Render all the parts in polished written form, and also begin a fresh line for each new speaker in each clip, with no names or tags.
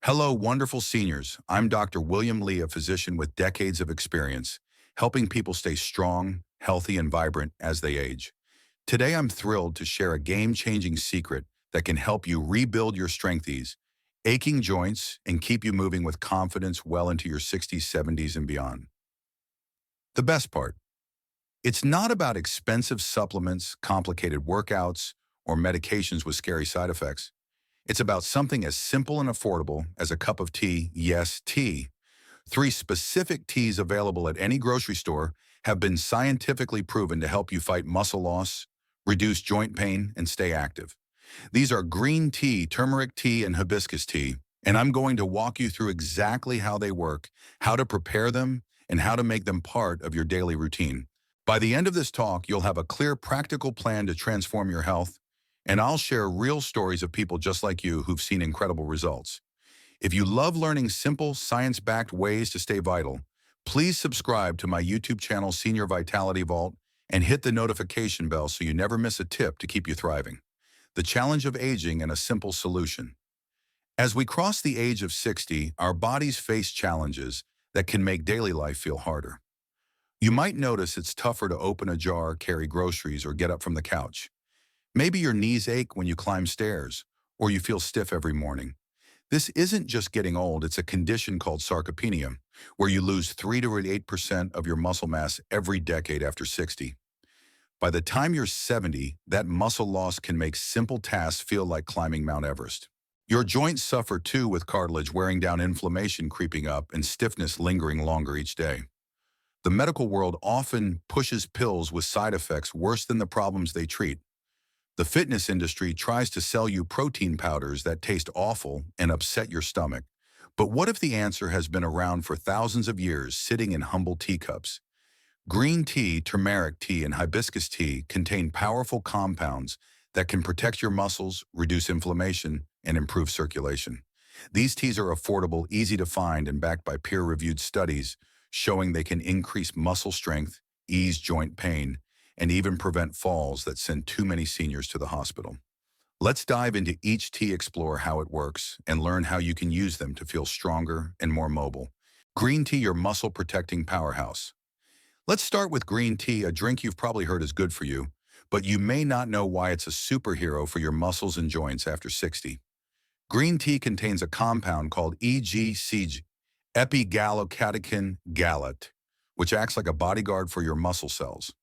Hello, wonderful seniors. I'm Dr. William Lee, a physician with decades of experience, helping people stay strong, healthy, and vibrant as they age. Today, I'm thrilled to share a game-changing secret that can help you rebuild your strengthies, aching joints, and keep you moving with confidence well into your 60s, 70s, and beyond. The best part, it's not about expensive supplements, complicated workouts, or medications with scary side effects. It's about something as simple and affordable as a cup of tea, yes, tea. Three specific teas available at any grocery store have been scientifically proven to help you fight muscle loss, reduce joint pain, and stay active. These are green tea, turmeric tea, and hibiscus tea, and I'm going to walk you through exactly how they work, how to prepare them, and how to make them part of your daily routine. By the end of this talk, you'll have a clear, practical plan to transform your health, and I'll share real stories of people just like you who've seen incredible results. If you love learning simple, science-backed ways to stay vital, please subscribe to my YouTube channel, Senior Vitality Vault, and hit the notification bell so you never miss a tip to keep you thriving. The challenge of aging and a simple solution. As we cross the age of 60, our bodies face challenges that can make daily life feel harder. You might notice it's tougher to open a jar, carry groceries, or get up from the couch. Maybe your knees ache when you climb stairs, or you feel stiff every morning. This isn't just getting old, it's a condition called sarcopenia, where you lose 3 to 8% of your muscle mass every decade after 60. By the time you're 70, that muscle loss can make simple tasks feel like climbing Mount Everest. Your joints suffer too, with cartilage wearing down, inflammation creeping up, and stiffness lingering longer each day. The medical world often pushes pills with side effects worse than the problems they treat. The fitness industry tries to sell you protein powders that taste awful and upset your stomach. But what if the answer has been around for thousands of years, sitting in humble teacups? Green tea, turmeric tea, and hibiscus tea contain powerful compounds that can protect your muscles, reduce inflammation, and improve circulation. These teas are affordable, easy to find, and backed by peer-reviewed studies showing they can increase muscle strength, ease joint pain, and even prevent falls that send too many seniors to the hospital. Let's dive into each tea, explore how it works, and learn how you can use them to feel stronger and more mobile. Green tea, your muscle-protecting powerhouse. Let's start with green tea, a drink you've probably heard is good for you, but you may not know why it's a superhero for your muscles and joints after 60. Green tea contains a compound called EGCG, epigallocatechin gallate, which acts like a bodyguard for your muscle cells.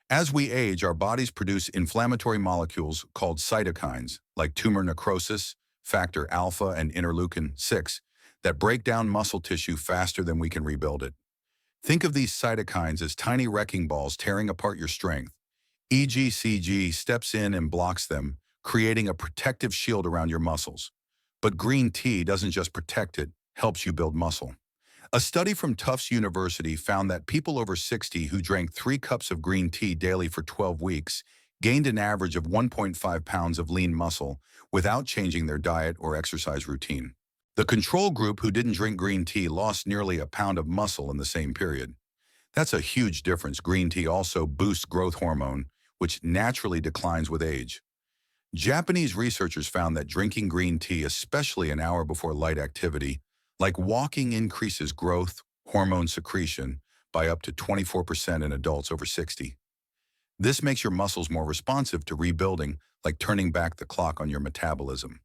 As we age, our bodies produce inflammatory molecules called cytokines, like tumor necrosis, factor alpha, and interleukin-6, that break down muscle tissue faster than we can rebuild it. Think of these cytokines as tiny wrecking balls tearing apart your strength. EGCG steps in and blocks them, creating a protective shield around your muscles. But green tea doesn't just protect it, helps you build muscle. A study from Tufts University found that people over 60 who drank 3 cups of green tea daily for 12 weeks gained an average of 1.5 pounds of lean muscle without changing their diet or exercise routine. The control group, who didn't drink green tea, lost nearly a pound of muscle in the same period. That's a huge difference. Green tea also boosts growth hormone, which naturally declines with age. Japanese researchers found that drinking green tea, especially an hour before light activity, like walking, increases growth hormone secretion by up to 24% in adults over 60. This makes your muscles more responsive to rebuilding, like turning back the clock on your metabolism.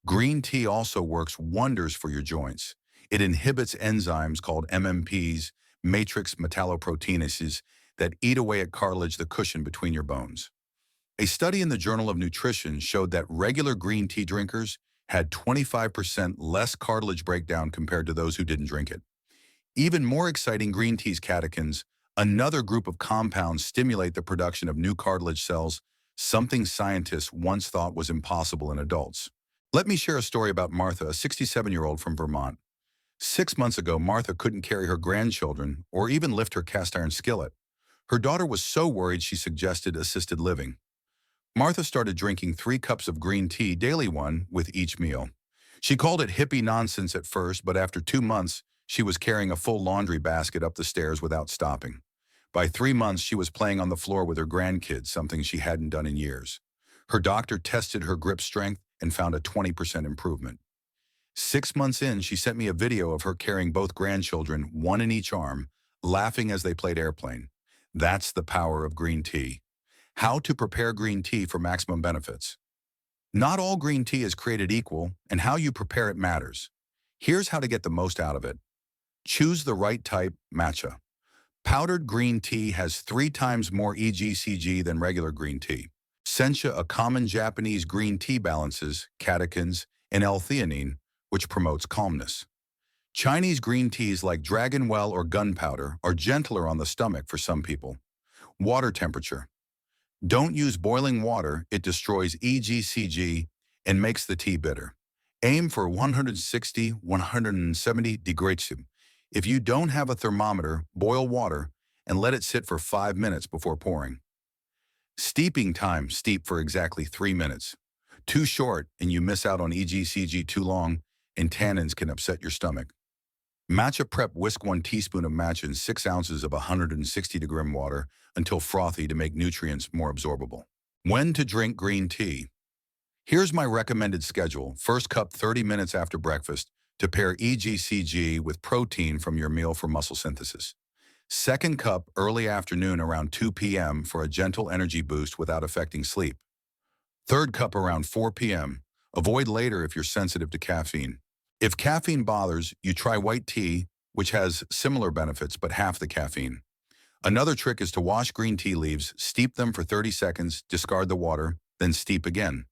Green tea also works wonders for your joints. It inhibits enzymes called MMPs, matrix metalloproteinases, that eat away at cartilage, the cushion between your bones. A study in the Journal of Nutrition showed that regular green tea drinkers had 25% less cartilage breakdown compared to those who didn't drink it. Even more exciting, green tea's catechins, another group of compounds, stimulate the production of new cartilage cells, something scientists once thought was impossible in adults. Let me share a story about Martha, a 67-year-old from Vermont. 6 months ago, Martha couldn't carry her grandchildren or even lift her cast iron skillet. Her daughter was so worried she suggested assisted living. Martha started drinking 3 cups of green tea daily, one with each meal. She called it hippie nonsense at first, but after 2 months, she was carrying a full laundry basket up the stairs without stopping. By 3 months, she was playing on the floor with her grandkids, something she hadn't done in years. Her doctor tested her grip strength and found a 20% improvement. 6 months in, she sent me a video of her carrying both grandchildren, one in each arm, laughing as they played airplane. That's the power of green tea. How to prepare green tea for maximum benefits. Not all green tea is created equal, and how you prepare it matters. Here's how to get the most out of it. Choose the right type, matcha. Powdered green tea has 3 times more EGCG than regular green tea. Sencha, a common Japanese green tea, balances catechins and L-theanine, which promotes calmness. Chinese green teas like dragon well or gunpowder are gentler on the stomach for some people. Water temperature. Don't use boiling water, it destroys EGCG and makes the tea bitter. Aim for 160–170 degrees. If you don't have a thermometer, boil water and let it sit for 5 minutes before pouring. Steeping time, steep for exactly 3 minutes. Too short and you miss out on EGCG. Too long and tannins can upset your stomach. Matcha prep. Whisk 1 teaspoon of matcha in 6 ounces of 160-degree water until frothy to make nutrients more absorbable. When to drink green tea. Here's my recommended schedule. First cup 30 minutes after breakfast to pair EGCG with protein from your meal for muscle synthesis. Second cup early afternoon around 2 p.m. for a gentle energy boost without affecting sleep. Third cup around 4 p.m. Avoid later if you're sensitive to caffeine. If caffeine bothers, you try white tea, which has similar benefits but half the caffeine. Another trick is to wash green tea leaves, steep them for 30 seconds, discard the water, then steep again.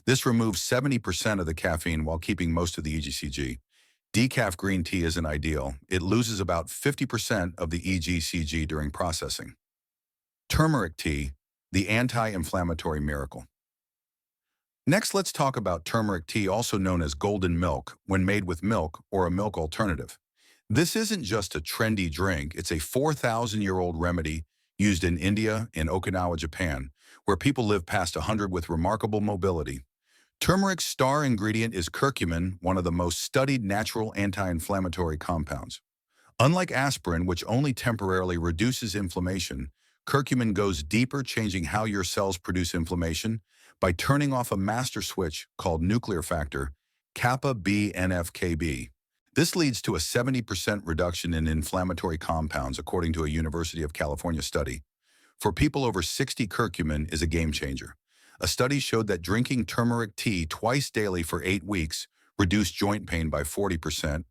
This removes 70% of the caffeine while keeping most of the EGCG. Decaf green tea isn't ideal. It loses about 50% of the EGCG during processing. Turmeric tea, the anti-inflammatory miracle. Next, let's talk about turmeric tea, also known as golden milk, when made with milk or a milk alternative. This isn't just a trendy drink, it's a 4,000-year-old remedy used in India and Okinawa, Japan, where people live past 100 with remarkable mobility. Turmeric's star ingredient is curcumin, one of the most studied natural anti-inflammatory compounds. Unlike aspirin, which only temporarily reduces inflammation, curcumin goes deeper, changing how your cells produce inflammation by turning off a master switch called nuclear factor, kappa B NF-κB. This leads to a 70% reduction in inflammatory compounds, according to a University of California study. For people over 60, curcumin is a game changer. A study showed that drinking turmeric tea twice daily for 8 weeks reduced joint pain by 40%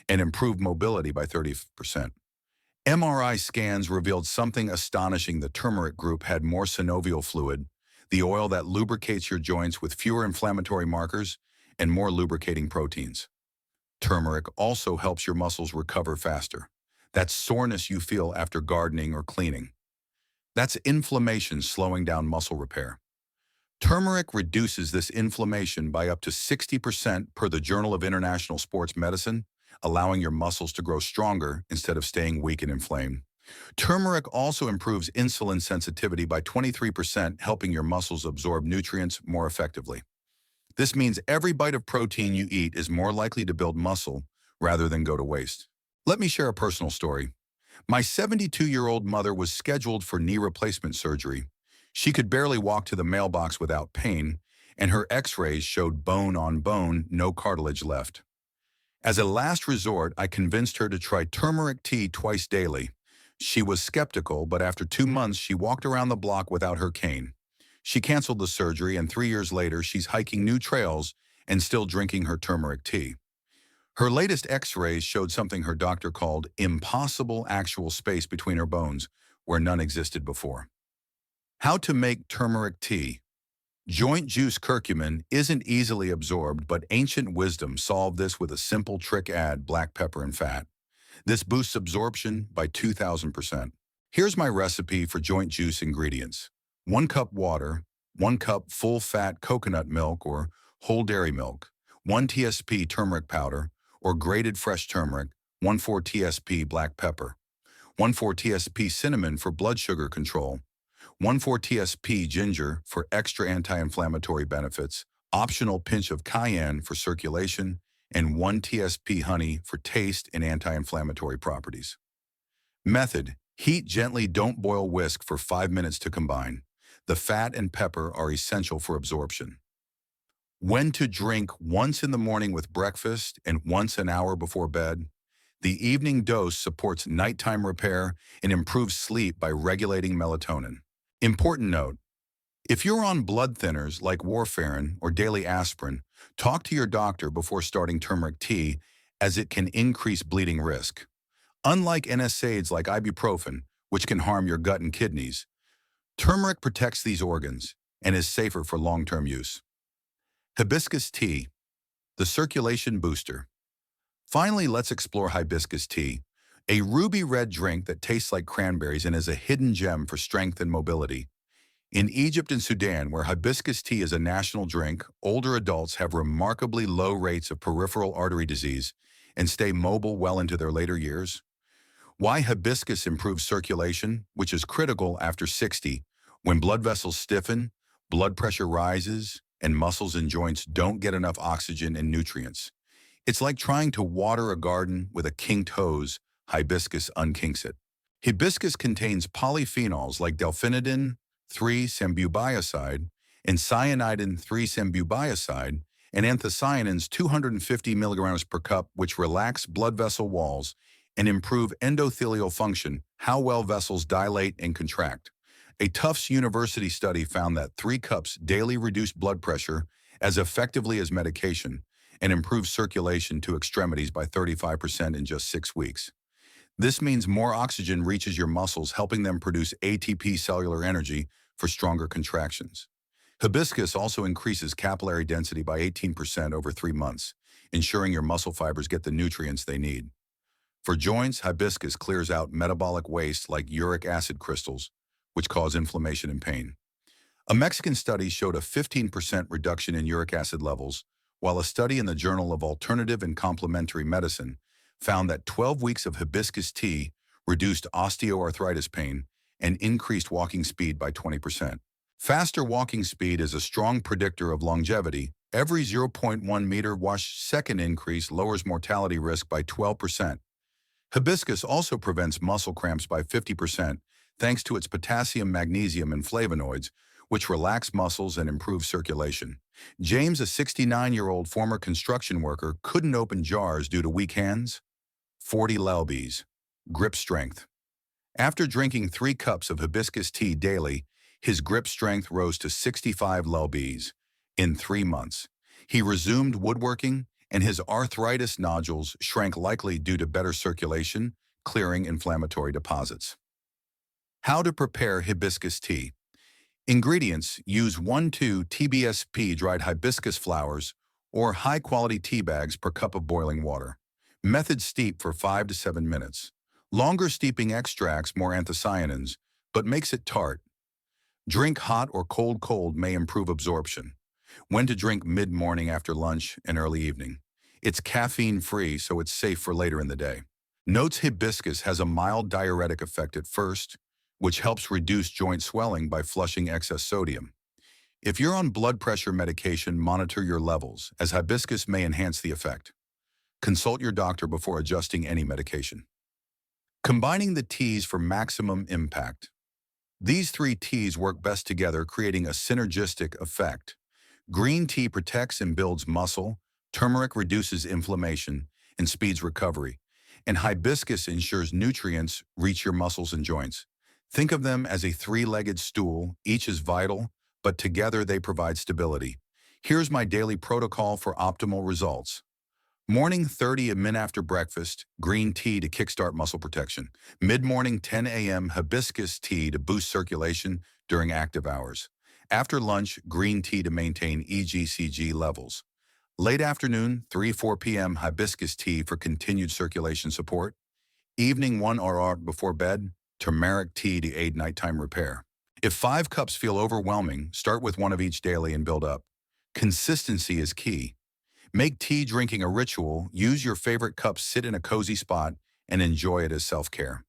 and improved mobility by 30%. MRI scans revealed something astonishing. The turmeric group had more synovial fluid, the oil that lubricates your joints, with fewer inflammatory markers and more lubricating proteins. Turmeric also helps your muscles recover faster. That's soreness you feel after gardening or cleaning. That's inflammation slowing down muscle repair. Turmeric reduces this inflammation by up to 60% per the Journal of International Sports Medicine, allowing your muscles to grow stronger instead of staying weak and inflamed. Turmeric also improves insulin sensitivity by 23%, helping your muscles absorb nutrients more effectively. This means every bite of protein you eat is more likely to build muscle rather than go to waste. Let me share a personal story. My 72-year-old mother was scheduled for knee replacement surgery. She could barely walk to the mailbox without pain, and her x-rays showed bone on bone, no cartilage left. As a last resort, I convinced her to try turmeric tea twice daily. She was skeptical, but after 2 months, she walked around the block without her cane. She canceled the surgery, and 3 years later, she's hiking new trails and still drinking her turmeric tea. Her latest x-rays showed something her doctor called impossible actual space between her bones, where none existed before. How to make turmeric tea. Joint juice curcumin isn't easily absorbed, but ancient wisdom solved this with a simple trick: add black pepper and fat. This boosts absorption by 2,000%. Here's my recipe for joint juice ingredients. 1 cup water, 1 cup full-fat coconut milk or whole dairy milk, 1 TSP turmeric powder or grated fresh turmeric, 1/4 TSP black pepper, 1/4 TSP cinnamon for blood sugar control, 1/4 TSP ginger for extra anti-inflammatory benefits, optional pinch of cayenne for circulation, and 1 TSP honey for taste and anti-inflammatory properties. Method: heat gently, don't boil, whisk for 5 minutes to combine. The fat and pepper are essential for absorption. When to drink once in the morning with breakfast and once an hour before bed. The evening dose supports nighttime repair and improves sleep by regulating melatonin. Important note, if you're on blood thinners like warfarin or daily aspirin, talk to your doctor before starting turmeric tea as it can increase bleeding risk. Unlike NSAIDs like ibuprofen, which can harm your gut and kidneys, turmeric protects these organs and is safer for long-term use. Hibiscus tea, the circulation booster. Finally, let's explore hibiscus tea, a ruby red drink that tastes like cranberries and is a hidden gem for strength and mobility. In Egypt and Sudan, where hibiscus tea is a national drink, older adults have remarkably low rates of peripheral artery disease and stay mobile well into their later years. Why hibiscus improves circulation, which is critical after 60, when blood vessels stiffen, blood pressure rises, and muscles and joints don't get enough oxygen and nutrients. It's like trying to water a garden with a kinked hose. Hibiscus unkinks it. Hibiscus contains polyphenols like delphinidin 3-sembubioside and cyanidin 3-sembubioside and anthocyanins 250 milligrams per cup, which relax blood vessel walls and improve endothelial function, how well vessels dilate and contract. A Tufts University study found that 3 cups daily reduced blood pressure as effectively as medication and improves circulation to extremities by 35% in just 6 weeks. This means more oxygen reaches your muscles, helping them produce ATP cellular energy for stronger contractions. Hibiscus also increases capillary density by 18% over 3 months, ensuring your muscle fibers get the nutrients they need. For joints, hibiscus clears out metabolic waste like uric acid crystals, which cause inflammation and pain. A Mexican study showed a 15% reduction in uric acid levels, while a study in the Journal of Alternative and Complementary Medicine found that 12 weeks of hibiscus tea reduced osteoarthritis pain and increased walking speed by 20%. Faster walking speed is a strong predictor of longevity. Every 0.1 meter wash second increase lowers mortality risk by 12%. Hibiscus also prevents muscle cramps by 50% thanks to its potassium, magnesium, and flavonoids, which relax muscles and improve circulation. James, a 69-year-old former construction worker, couldn't open jars due to weak hands. 40 lbs. Grip strength. After drinking 3 cups of hibiscus tea daily, his grip strength rose to 65 lbs in 3 months. He resumed woodworking, and his arthritis nodules shrank, likely due to better circulation, clearing inflammatory deposits. How to prepare hibiscus tea. Ingredients: use 1-2 TBSP dried hibiscus flowers or high-quality tea bags per cup of boiling water. Method: steep for 5 to 7 minutes. Longer steeping extracts more anthocyanins, but makes it tart. Drink hot or cold may improve absorption. When to drink: mid-morning, after lunch, and early evening. It's caffeine-free, so it's safe for later in the day. Notes: hibiscus has a mild diuretic effect at first, which helps reduce joint swelling by flushing excess sodium. If you're on blood pressure medication, monitor your levels, as hibiscus may enhance the effect. Consult your doctor before adjusting any medication. Combining the teas for maximum impact. These 3 teas work best together, creating a synergistic effect. Green tea protects and builds muscle, turmeric reduces inflammation and speeds recovery, and hibiscus ensures nutrients reach your muscles and joints. Think of them as a 3-legged stool. Each is vital, but together they provide stability. Here's my daily protocol for optimal results. Morning: 30 min after breakfast, green tea to kickstart muscle protection. Mid-morning: 10 a.m. hibiscus tea to boost circulation during active hours. After lunch: green tea to maintain EGCG levels. Late afternoon: 3-4 p.m. hibiscus tea for continued circulation support. Evening: 1 hour before bed, turmeric tea to aid nighttime repair. If 5 cups feel overwhelming, start with 1 of each daily and build up. Consistency is key. Make tea drinking a ritual. Use your favorite cup, sit in a cozy spot, and enjoy it as self-care.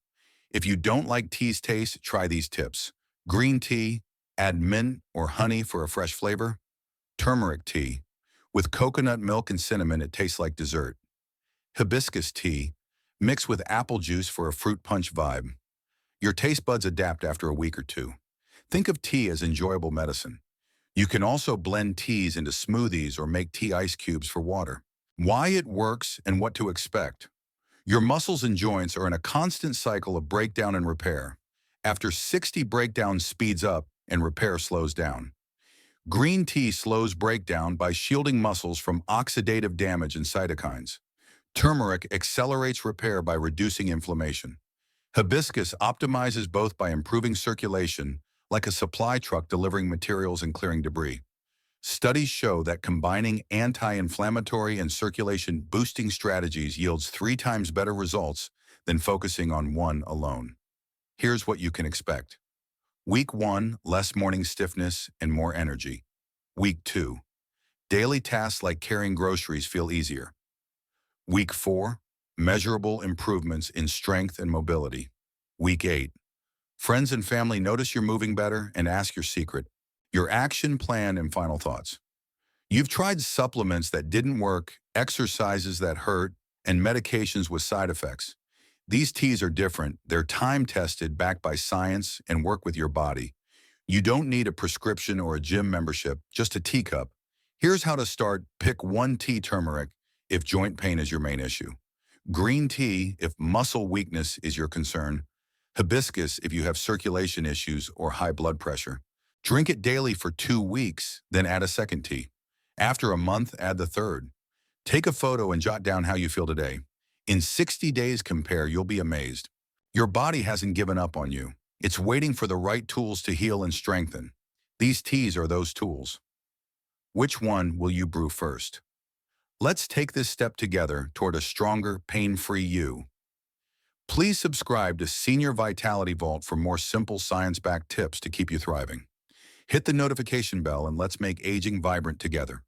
If you don't like tea's taste, try these tips. Green tea, add mint or honey for a fresh flavor. Turmeric tea. With coconut milk and cinnamon, it tastes like dessert. Hibiscus tea. Mix with apple juice for a fruit punch vibe. Your taste buds adapt after a week or 2. Think of tea as enjoyable medicine. You can also blend teas into smoothies or make tea ice cubes for water. Why it works and what to expect. Your muscles and joints are in a constant cycle of breakdown and repair. After 60 breakdowns speeds up and repair slows down. Green tea slows breakdown by shielding muscles from oxidative damage and cytokines. Turmeric accelerates repair by reducing inflammation. Hibiscus optimizes both by improving circulation, like a supply truck delivering materials and clearing debris. Studies show that combining anti-inflammatory and circulation-boosting strategies yields 3 times better results than focusing on one alone. Here's what you can expect. Week 1, less morning stiffness and more energy. Week 2, daily tasks like carrying groceries feel easier. Week 4, measurable improvements in strength and mobility. Week 8, friends and family notice you're moving better and ask your secret, your action plan and final thoughts. You've tried supplements that didn't work, exercises that hurt, and medications with side effects. These teas are different. They're time-tested, backed by science, and work with your body. You don't need a prescription or a gym membership, just a teacup. Here's how to start. Pick 1 tea turmeric if joint pain is your main issue. Green tea if muscle weakness is your concern. Hibiscus if you have circulation issues or high blood pressure. Drink it daily for 2 weeks, then add a second tea. After a month, add the third. Take a photo and jot down how you feel today. In 60 days, compare, you'll be amazed. Your body hasn't given up on you. It's waiting for the right tools to heal and strengthen. These teas are those tools. Which one will you brew first? Let's take this step together toward a stronger, pain-free you. Please subscribe to Senior Vitality Vault for more simple science-backed tips to keep you thriving. Hit the notification bell and let's make aging vibrant together.